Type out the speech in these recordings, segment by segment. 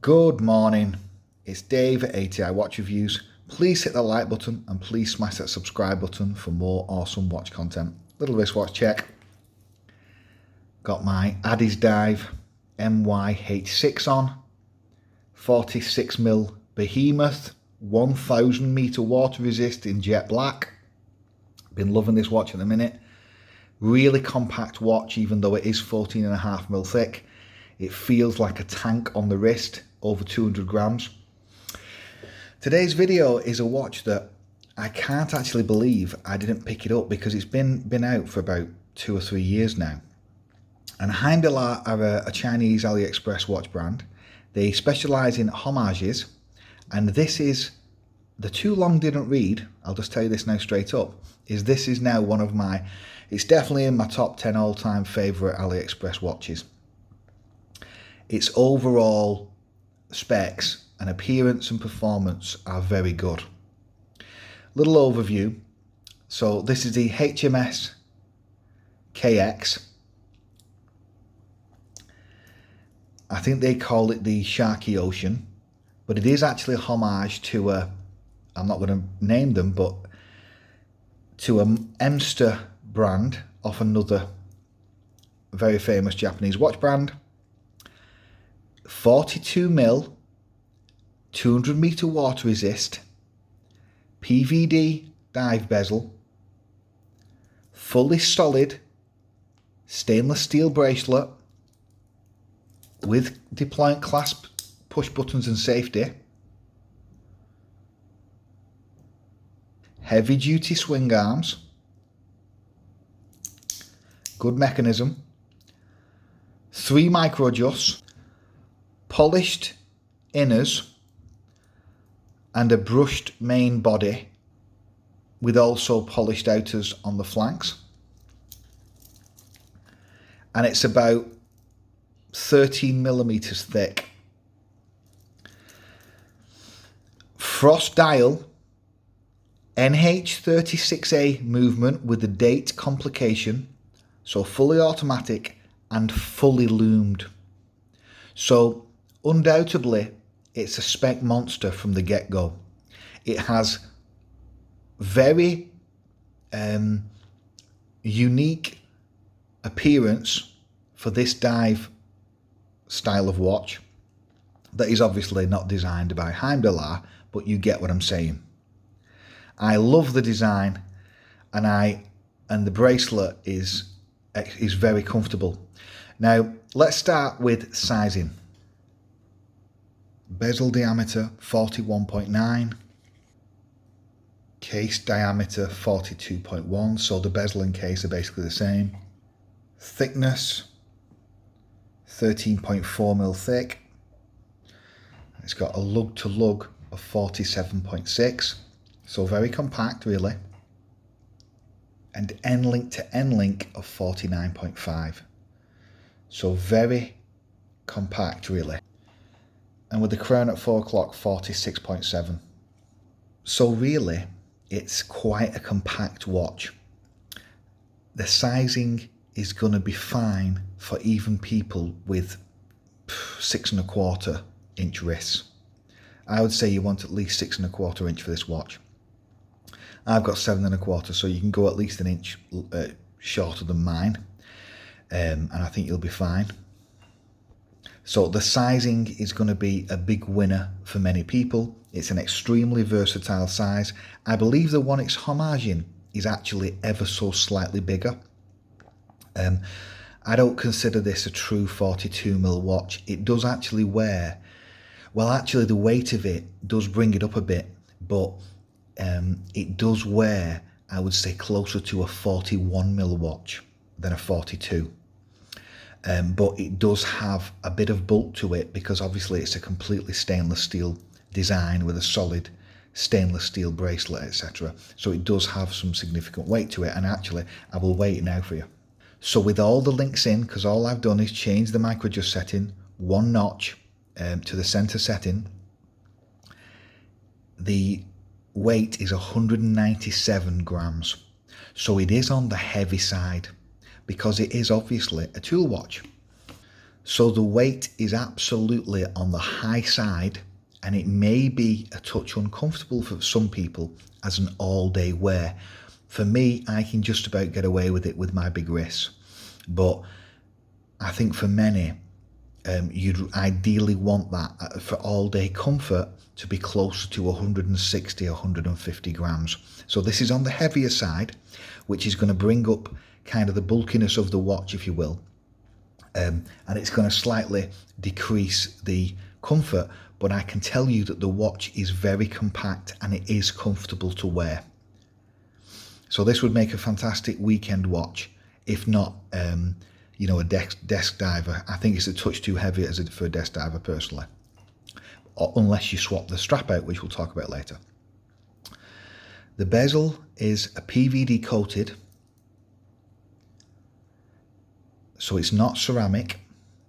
Good morning, it's Dave at ATI Watch Reviews. Please hit the like button and please smash that subscribe button for more awesome watch content. Little wristwatch check. Got my Addies Dive MYH6 on, 46mm Behemoth, 1000 meter water resist in jet black. Been loving this watch at the minute. Really compact watch, even though it is 14.5mm thick. It feels like a tank on the wrist, over 200 grams. Today's video is a watch that I can't actually believe I didn't pick it up because it's been out for about 2 or 3 years now. And Heimdallr are a Chinese AliExpress watch brand. They specialise in homages, and this is, the too long didn't read, I'll just tell you this now straight up, is this is now one of my, it's definitely in my top 10 all-time favourite AliExpress watches. Its overall specs and appearance and performance are very good. Little overview. So this is the HMS KX. I think they call it the Sharky Ocean, but it is actually a homage to I'm not going to name them, but to a Emster brand of another very famous Japanese watch brand. 42mm, 200 meter water resist, PVD dive bezel, fully solid stainless steel bracelet with deployant clasp, push buttons and safety, heavy duty swing arms, good mechanism, 3 micro adjusts, polished inners and a brushed main body with also polished outers on the flanks, and it's about 13mm thick. Frost dial, NH36A movement with the date complication, so fully automatic and fully loomed. So undoubtedly, it's a spec monster from the get-go. It has very unique appearance for this dive style of watch that is obviously not designed by Heimdallr, but you get what I'm saying. I love the design, and the bracelet is very comfortable. Now, let's start with sizing. Bezel diameter 41.9, case diameter 42.1, so the bezel and case are basically the same. Thickness 13.4mm thick. It's got a lug to lug of 47.6, so very compact really. And end link to end link of 49.5, so very compact really. And with the crown at 4 o'clock, 46.7. So really, it's quite a compact watch. The sizing is going to be fine for even people with 6.25 inch wrists. I would say you want at least 6.25 inch for this watch. I've got 7.25, so you can go at least an inch shorter than mine, and I think you'll be fine. So the sizing is going to be a big winner for many people. It's an extremely versatile size. I believe the one it's homaging is actually ever so slightly bigger. I don't consider this a true 42mm watch. It does actually wear, well actually the weight of it does bring it up a bit, but it does wear, I would say, closer to a 41mm watch than a 42. But it does have a bit of bulk to it because obviously it's a completely stainless steel design with a solid stainless steel bracelet, etc. So it does have some significant weight to it, and actually I will weigh it now for you. So with all the links in, because all I've done is change the micro adjust setting 1 notch to the center setting, the weight is 197 grams. So it is on the heavy side, because it is obviously a tool watch. So the weight is absolutely on the high side, and it may be a touch uncomfortable for some people as an all-day wear. For me, I can just about get away with it with my big wrists, but I think for many, you'd ideally want that for all-day comfort to be closer to 160, 150 grams. So this is on the heavier side, which is going to bring up kind of the bulkiness of the watch, if you will. And it's going to slightly decrease the comfort, but I can tell you that the watch is very compact and it is comfortable to wear. So this would make a fantastic weekend watch, if not, you know, a desk diver. I think it's a touch too heavy for a desk diver personally, unless you swap the strap out, which we'll talk about later. The bezel is a PVD coated, so it's not ceramic,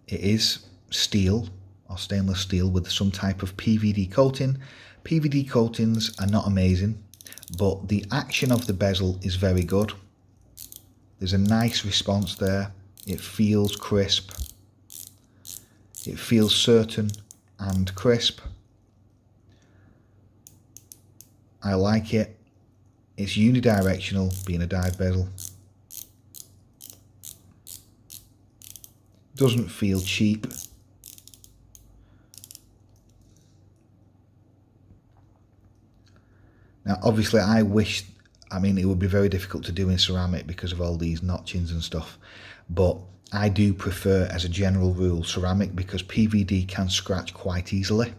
it is steel or stainless steel with some type of PVD coating. PVD coatings are not amazing, but the action of the bezel is very good. There's a nice response there. It feels crisp. It feels certain and crisp. I like it. It's unidirectional, being a dive bezel. Doesn't feel cheap. Now, obviously, I mean, it would be very difficult to do in ceramic because of all these notchings and stuff, but I do prefer, as a general rule, ceramic because PVD can scratch quite easily,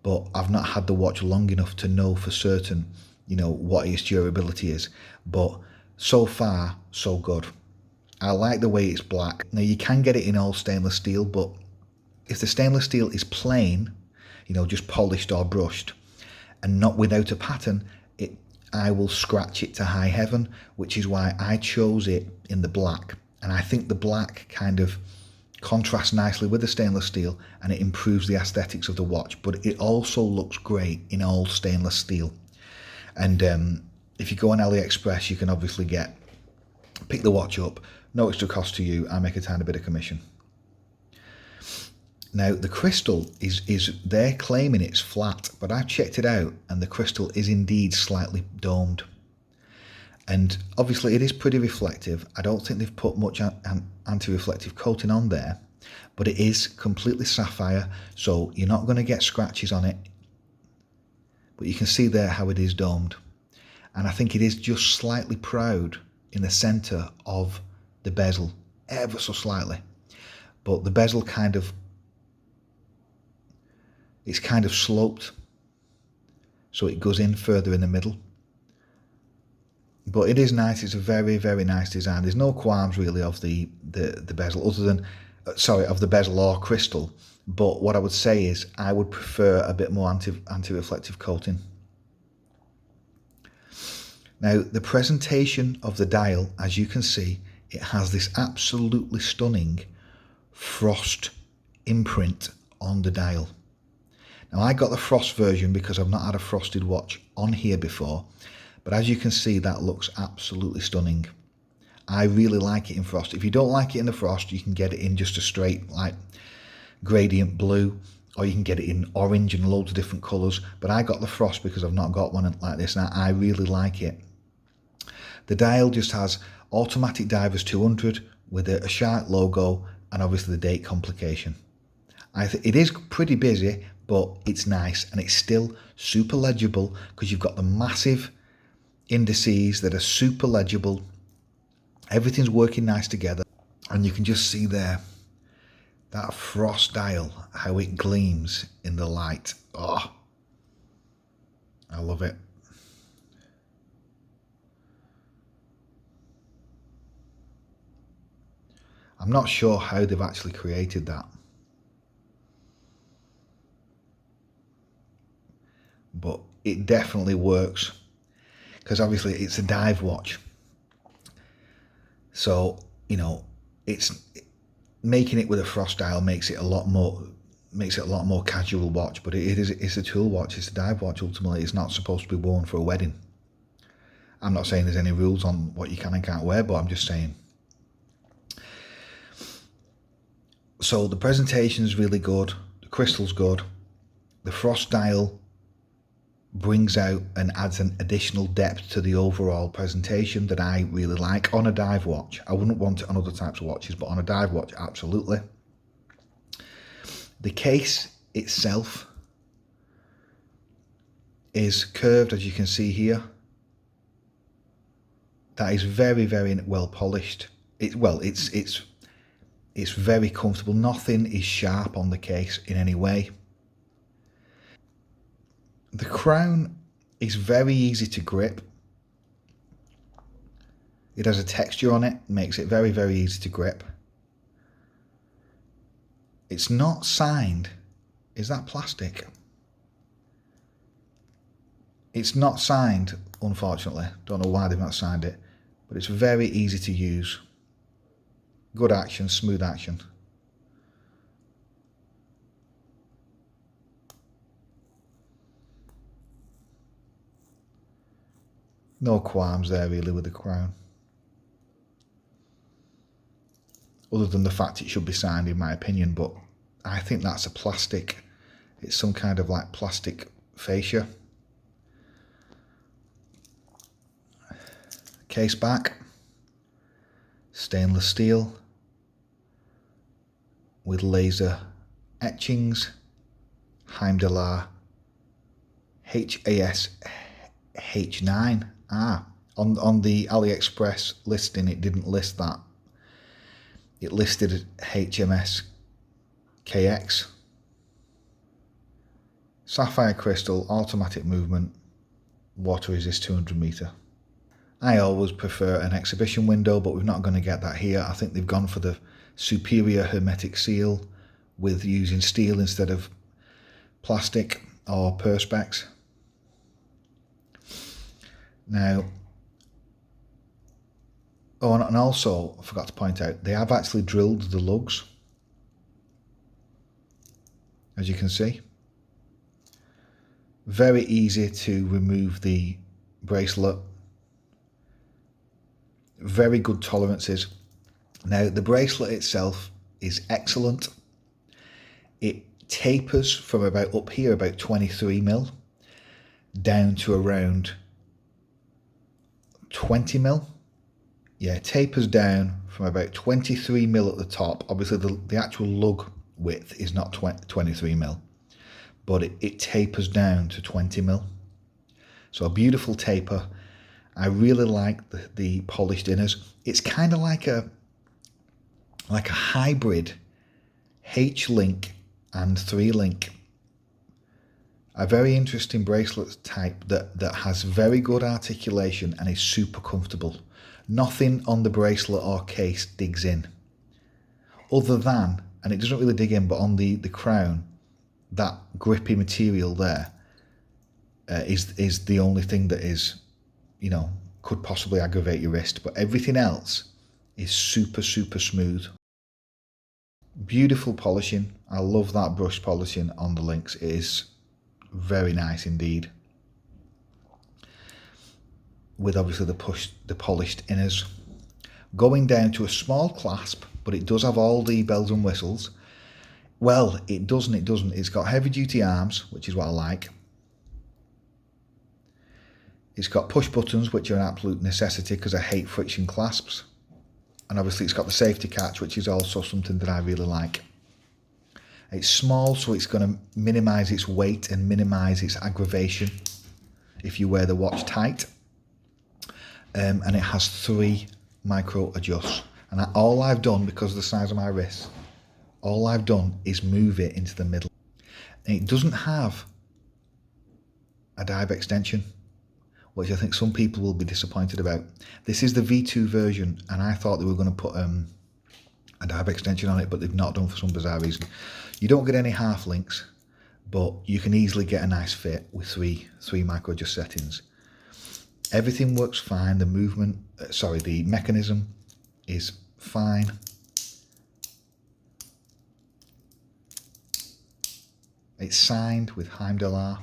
but I've not had the watch long enough to know for certain, you know, what its durability is, but so far, so good. I like the way it's black. Now, you can get it in all stainless steel, but if the stainless steel is plain, you know, just polished or brushed, and not without a pattern, I will scratch it to high heaven, which is why I chose it in the black. And I think the black kind of contrasts nicely with the stainless steel and it improves the aesthetics of the watch, but it also looks great in all stainless steel. And if you go on AliExpress, you can obviously pick the watch up, no extra cost to you, I make a tiny bit of commission. Now, the crystal they're claiming it's flat, but I've checked it out and the crystal is indeed slightly domed. And obviously it is pretty reflective. I don't think they've put much anti-reflective coating on there, but it is completely sapphire, so you're not going to get scratches on it. But you can see there how it is domed. And I think it is just slightly proud in the center of the bezel, ever so slightly. But the bezel it's kind of sloped, so it goes in further in the middle. But it is nice. It's a very, very nice design. There's no qualms really of the bezel, other than, of the bezel or crystal. But what I would say is I would prefer a bit more anti-reflective coating. Now, the presentation of the dial, as you can see, it has this absolutely stunning frost imprint on the dial. Now, I got the frost version because I've not had a frosted watch on here before, but as you can see, that looks absolutely stunning. I really like it in frost. If you don't like it in the frost, you can get it in just a straight, like, gradient blue, or you can get it in orange and loads of different colours, but I got the frost because I've not got one like this, and I really like it. The dial just has automatic divers 200 with a shark logo and obviously the date complication. It is pretty busy, but it's nice, and it's still super legible because you've got the massive indices that are super legible. Everything's working nice together, and you can just see there that frost dial, how it gleams in the light. Oh, I love it. I'm not sure how they've actually created that, but it definitely works, because obviously it's a dive watch. So, you know, making it with a frost dial makes it a lot more casual watch, but it's a tool watch, it's a dive watch. Ultimately, it's not supposed to be worn for a wedding. I'm not saying there's any rules on what you can and can't wear, but I'm just saying. So the presentation is really good, the crystal's good, the frost dial brings out and adds an additional depth to the overall presentation that I really like on a dive watch. I wouldn't want it on other types of watches, but on a dive watch, absolutely. The case itself is curved, as you can see here. That is very, very well polished. It's very comfortable. Nothing is sharp on the case in any way. The crown is very easy to grip. It has a texture on it, makes it very, very easy to grip. It's not signed. Is that plastic? It's not signed, unfortunately. Don't know why they've not signed it, but it's very easy to use. Good action, smooth action. No qualms there really with the crown. Other than the fact it should be signed in my opinion, but I think that's a plastic. It's some kind of like plastic fascia. Case back. Stainless steel with laser etchings. Heimdallr HAS H9. On the AliExpress listing it didn't list that. It listed HMS KX. Sapphire crystal, automatic movement, water resist 200 meter. I always prefer an exhibition window, but we're not going to get that here. I think they've gone for the superior hermetic seal with using steel instead of plastic or perspex. Now, oh, and also I forgot to point out, they have actually drilled the lugs, as you can see. Very easy to remove the bracelet. Very good tolerances. Now, the bracelet itself is excellent. It tapers from about up here, about 23mm, down to around 20mm. Yeah, it tapers down from about 23mm at the top. Obviously, the actual lug width is not 23mm, but it tapers down to 20mm. So a beautiful taper. I really like the polished inners. It's kind of like a hybrid H-link and 3-link. A very interesting bracelet type that has very good articulation and is super comfortable. Nothing on the bracelet or case digs in. Other than, and it doesn't really dig in, but on the crown, that grippy material there is the only thing that is, you know, could possibly aggravate your wrist. But everything else is super, super smooth. Beautiful polishing. I love that brush polishing on the links. It is very nice indeed. With obviously the polished inners. Going down to a small clasp, but it does have all the bells and whistles. Well, it doesn't. It's got heavy duty arms, which is what I like. It's got push buttons, which are an absolute necessity because I hate friction clasps. And obviously it's got the safety catch, which is also something that I really like. It's small, so it's going to minimise its weight and minimise its aggravation if you wear the watch tight. And it has 3 micro adjusts. And all I've done, because of the size of my wrist, all I've done is move it into the middle. And it doesn't have a dive extension, which I think some people will be disappointed about. This is the V2 version, and I thought they were going to put a dive extension on it, but they've not done for some bizarre reason. You don't get any half links, but you can easily get a nice fit with three micro adjust settings. Everything works fine. The movement, the mechanism is fine. It's signed with Heimdallr.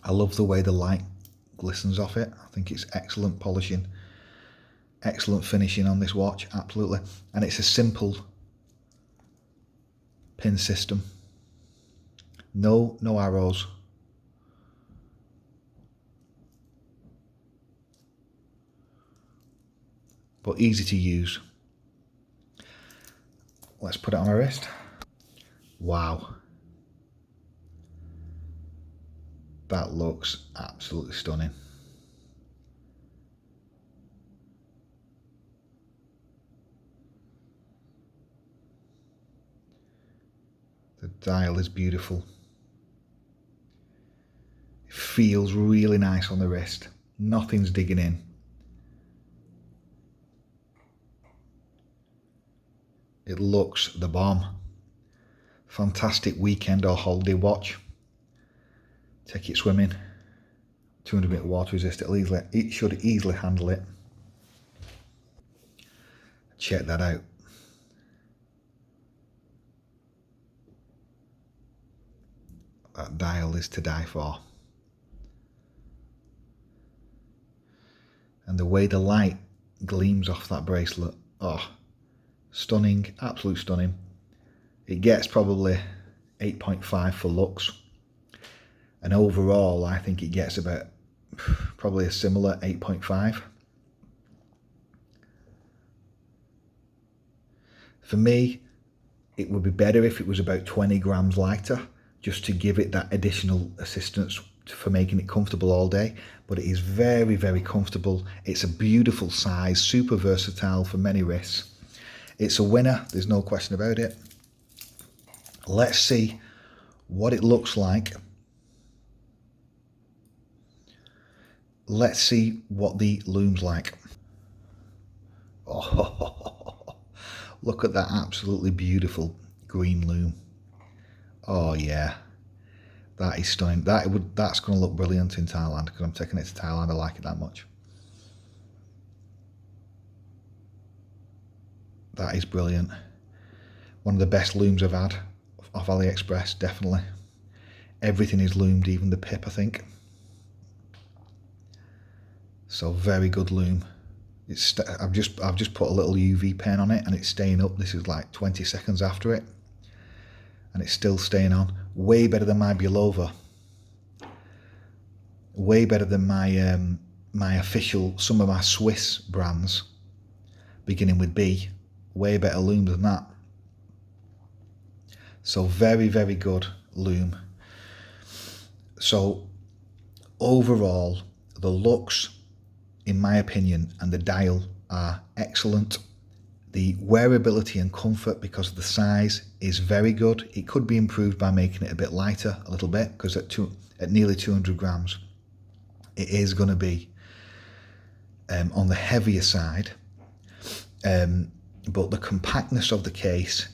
I love the way the light glistens off it. I think it's excellent polishing, excellent finishing on this watch, absolutely. And it's a simple pin system. No arrows. But easy to use. Let's put it on my wrist. Wow. That looks absolutely stunning. The dial is beautiful. It feels really nice on the wrist. Nothing's digging in. It looks the bomb. Fantastic weekend or holiday watch. Take it swimming. 200 meter water resist. It should easily handle it. Check that out. That dial is to die for. And the way the light gleams off that bracelet, oh, stunning, absolute stunning. It gets probably 8.5 for looks. And overall, I think it gets about probably a similar 8.5. For me, it would be better if it was about 20 grams lighter, just to give it that additional assistance for making it comfortable all day. But it is very, very comfortable. It's a beautiful size, super versatile for many wrists. It's a winner, there's no question about it. Let's see what it looks like. Let's see what the loom's like. Oh, look at that absolutely beautiful green loom. Oh yeah, that is stunning. That's going to look brilliant in Thailand, because I'm taking it to Thailand. I like it that much. That is brilliant. One of the best looms I've had off AliExpress, definitely. Everything is loomed, even the pip, I think. So very good loom. I've just put a little UV pen on it and it's staying up. This is like 20 seconds after it, and it's still staying on. Way better than my Belova. Way better than my my official, some of my Swiss brands, beginning with B. Way better loom than that. So very, very good loom. So overall, the looks, in my opinion, and the dial are excellent. The wearability and comfort, because of the size, is very good. It could be improved by making it a bit lighter, a little bit, because at nearly 200 grams, it is going to be on the heavier side. But the compactness of the case,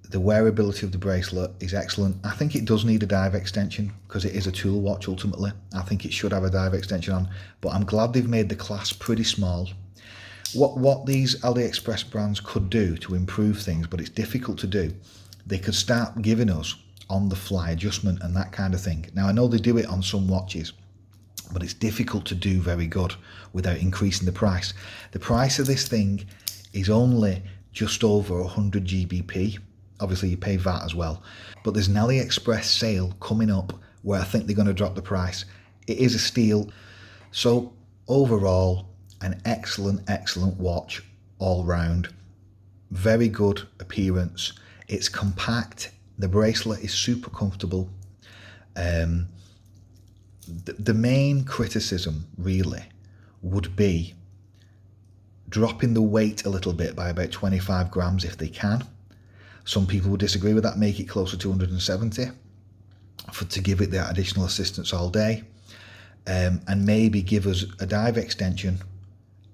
the wearability of the bracelet is excellent. I think it does need a dive extension, because it is a tool watch ultimately. I think it should have a dive extension on, but I'm glad they've made the clasp pretty small. What these AliExpress brands could do to improve things, but it's difficult to do, they could start giving us on-the-fly adjustment and that kind of thing. Now, I know they do it on some watches, but it's difficult to do very good without increasing the price. The price of this thing is only just over 100 GBP. Obviously, you pay VAT as well. But there's an AliExpress sale coming up where I think they're going to drop the price. It is a steal. So overall, an excellent watch all round. Very good appearance. It's compact. The bracelet is super comfortable. The main criticism really would be dropping the weight a little bit by about 25 grams if they can. Some people would disagree with that, make it closer to 170 to give it that additional assistance all day, and maybe give us a dive extension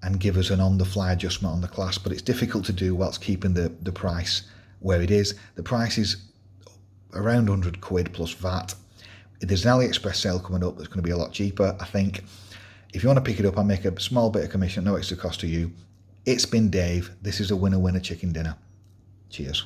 and give us an on-the-fly adjustment on the clasp. But it's difficult to do whilst keeping the price where it is. The price is around 100 quid plus VAT. There's an AliExpress sale coming up that's going to be a lot cheaper, I think. If you want to pick it up, I'll make a small bit of commission, no extra cost to you. It's been Dave. This is a winner chicken dinner. Cheers.